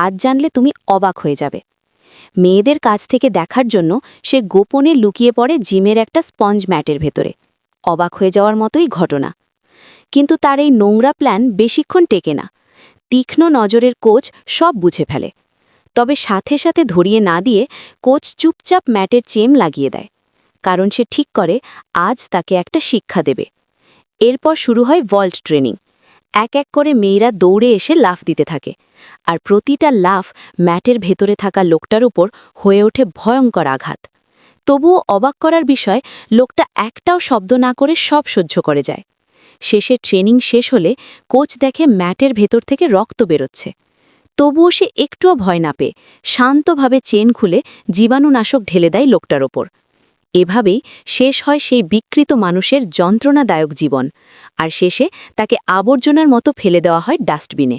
আজ জানলে তুমি অবাক হয়ে যাবে। মেয়েদের কাছ থেকে দেখার জন্য সে গোপনে লুকিয়ে পড়ে জিমের একটা স্পঞ্জ ম্যাটের ভেতরে। অবাক হয়ে যাওয়ার মতোই ঘটনা। কিন্তু তার এই নোংরা প্ল্যান বেশিক্ষণ টেকে না। তীক্ষ্ণ নজরের কোচ সব বুঝে ফেলে। তবে সাথে সাথে ধরিয়ে না দিয়ে কোচ চুপচাপ ম্যাটের চেম লাগিয়ে দেয়। কারণ সে ঠিক করে আজ তাকে একটা শিক্ষা দেবে। এরপর শুরু হয় ভল্ট ট্রেনিং। এক এক করে মেয়েরা দৌড়ে এসে লাফ দিতে থাকে। আর প্রতিটা লাফ ম্যাটের ভেতরে থাকা লোকটার উপর হয়ে ওঠে ভয়ঙ্কর আঘাত। তবুও অবাক করার বিষয়, লোকটা একটাও শব্দ না করে সব সহ্য করে যায়। শেষে ট্রেনিং শেষ হলে কোচ দেখে ম্যাটের ভেতর থেকে রক্ত বেরোচ্ছে। তবুও সে একটুও ভয় না পেয়ে শান্তভাবে চেন খুলে জীবাণুনাশক ঢেলে দেয় লোকটার ওপর। এভাবেই শেষ হয় সেই বিকৃত মানুষের যন্ত্রণাদায়ক জীবন। আর শেষে তাকে আবর্জনার মতো ফেলে দেওয়া হয় ডাস্টবিনে।